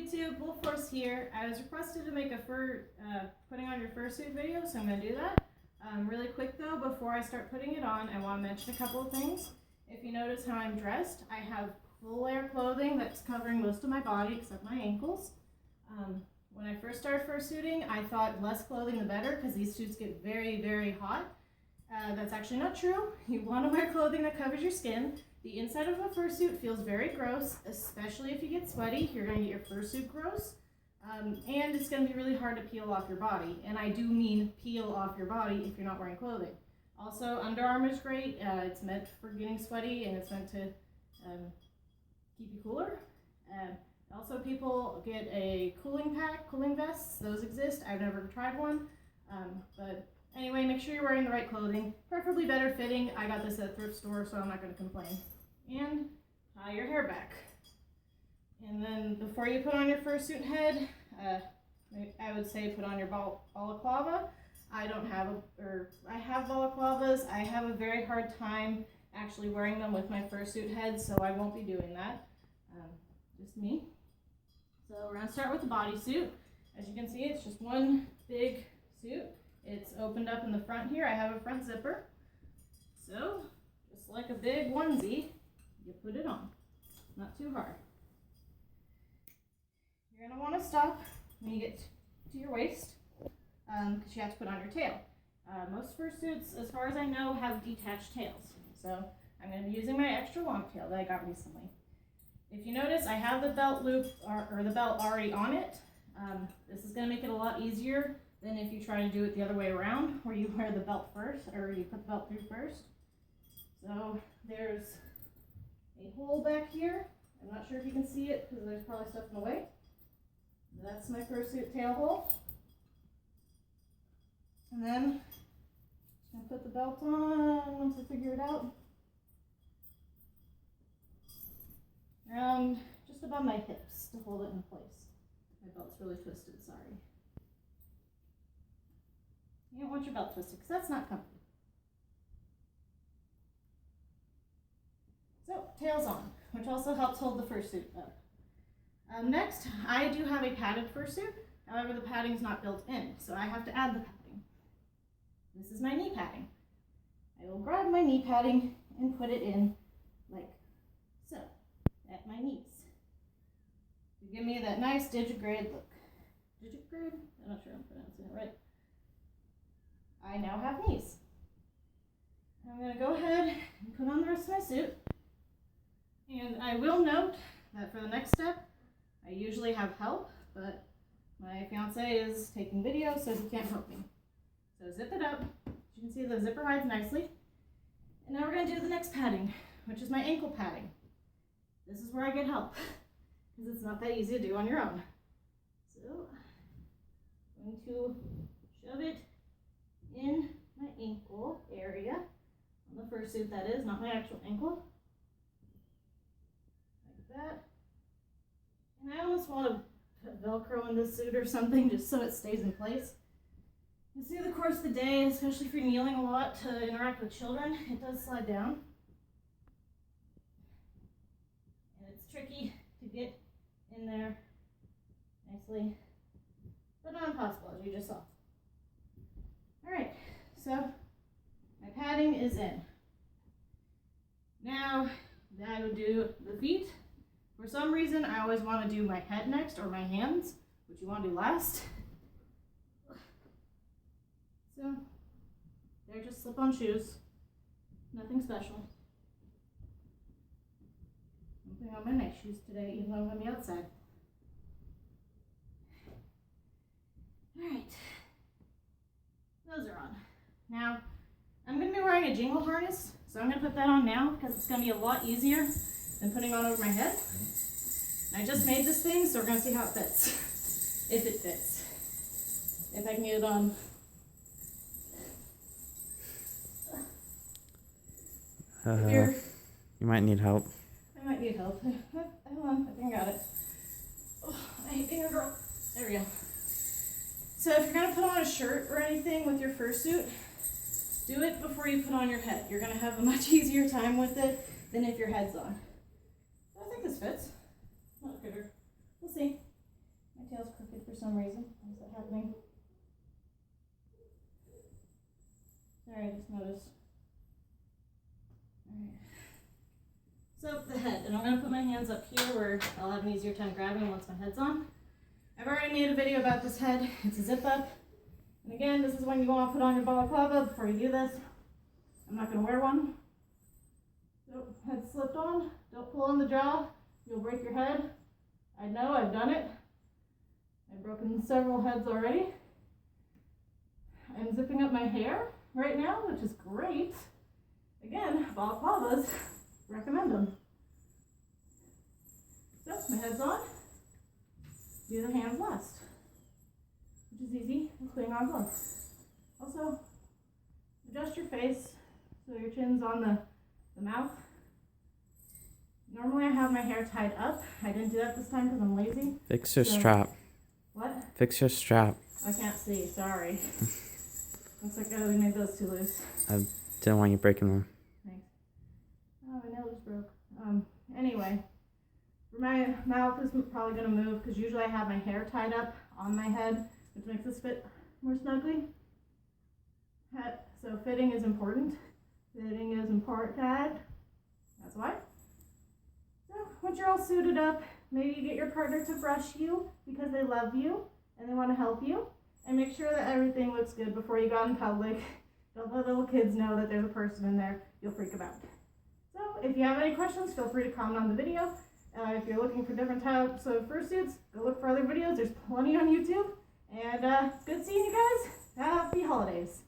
YouTube, Wolf Force here. I was requested to make a putting on your fursuit video, so I'm going to do that. Really quick though, before I start putting it on, I want to mention a couple of things. If you notice how I'm dressed, I have full layer clothing that's covering most of my body except my ankles. When I first started fursuiting, I thought less clothing the better because these suits get very, very hot. That's actually not true. You want to wear clothing that covers your skin. The inside of a fursuit feels very gross, especially if you get sweaty. You're going to get your fursuit gross. And it's going to be really hard to peel off your body. And I do mean peel off your body if you're not wearing clothing. Also, underarm is great. It's meant for getting sweaty and it's meant to keep you cooler. Also, people get a cooling pack, cooling vests. Those exist. I've never tried one. But anyway, make sure you're wearing the right clothing, preferably better fitting. I got this at a thrift store, so I'm not going to complain. And tie your hair back. And then before you put on your fursuit head, I would say put on your balaclava. I have balaclavas. I have a very hard time actually wearing them with my fursuit head, so I won't be doing that. Just me. So we're going to start with the bodysuit. As you can see, it's just one big suit. It's opened up in the front here. I have a front zipper. So, just like a big onesie, you put it on. Not too hard. You're going to want to stop when you get to your waist because you have to put on your tail. Most fursuits, as far as I know, have detached tails. So, I'm going to be using my extra long tail that I got recently. If you notice, I have the belt loop or the belt already on it. This is going to make it a lot easier than if you try to do it the other way around, where you wear the belt first, or you put the belt through first. So there's a hole back here. I'm not sure if you can see it because there's probably stuff in the way. That's my fursuit tail hole. And then I'm going to put the belt on once I figure it out. Around just above my hips to hold it in place. My belt's really twisted, sorry. You don't want your belt twisted because that's not comfy. So, tail's on, which also helps hold the fursuit up. Next, I do have a padded fursuit. However, the padding's not built in, so I have to add the padding. This is my knee padding. I will grab my knee padding and put it in like so, at my knees. To give me that nice digigrade look. Digigrade? I'm not sure I'm pronouncing it right. I now have knees. I'm going to go ahead and put on the rest of my suit. And I will note that for the next step, I usually have help, but my fiance is taking video, so he can't help me. So zip it up. As you can see, the zipper hides nicely. And now we're going to do the next padding, which is my ankle padding. This is where I get help, because it's not that easy to do on your own. So I'm going to shove it in my ankle area, on the fursuit that is, not my actual ankle, like that. And I almost want to put Velcro in this suit or something just so it stays in place. You see the course of the day, especially if you're kneeling a lot to interact with children, it does slide down. And it's tricky to get in there nicely, but not impossible, as you just saw. Alright, so my padding is in. Now, I would do the feet. For some reason, I always want to do my head next, or my hands, which you want to do last. So, they're just slip-on shoes. Nothing special. I'm putting on my nice shoes today, even though I'm going to be outside. Alright. Those are on. Now, I'm going to be wearing a jingle harness, so I'm going to put that on now because it's going to be a lot easier than putting on over my head. And I just made this thing, so we're going to see how it fits. If it fits. If I can get it on. You might need help. I might need help. Hold on, I think I got it. Oh, I hate being a girl. There we go. So if you're going to put on a shirt or anything with your fursuit, do it before you put on your head. You're going to have a much easier time with it than if your head's on. I think this fits. Not gooder. We'll see. some reason. Why is that happening? Sorry, I just noticed. Alright. So the head, and I'm going to put my hands up here where I'll have an easier time grabbing once my head's on. I've already made a video about this head. It's a zip up. And again, this is when you want to put on your balaclava before you do this. I'm not going to wear one. So head slipped on. Don't pull on the jaw. You'll break your head. I know, I've done it. I've broken several heads already. I'm zipping up my hair right now, which is great. Again, balaclavas, recommend them. So my head's on. Do the hands last, which is easy with putting on gloves. Also, adjust your face so your chin's on the mouth. Normally I have my hair tied up. I didn't do that this time because I'm lazy. Fix your strap. What? Fix your strap. I can't see, sorry. Looks like I really made those too loose. I didn't want you breaking them. Thanks. Oh, my nail just broke. Anyway, my mouth is probably going to move because usually I have my hair tied up on my head, which makes this fit more snugly. So fitting is important. Fitting is important. That's why. So once you're all suited up, maybe you get your partner to brush you because they love you and they want to help you. And make sure that everything looks good before you go out in public. Don't let little kids know that there's a person in there. You'll freak them out. So if you have any questions, feel free to comment on the video. If you're looking for different types of fursuits, go look for other videos. There's plenty on YouTube. And it's good seeing you guys. Happy holidays.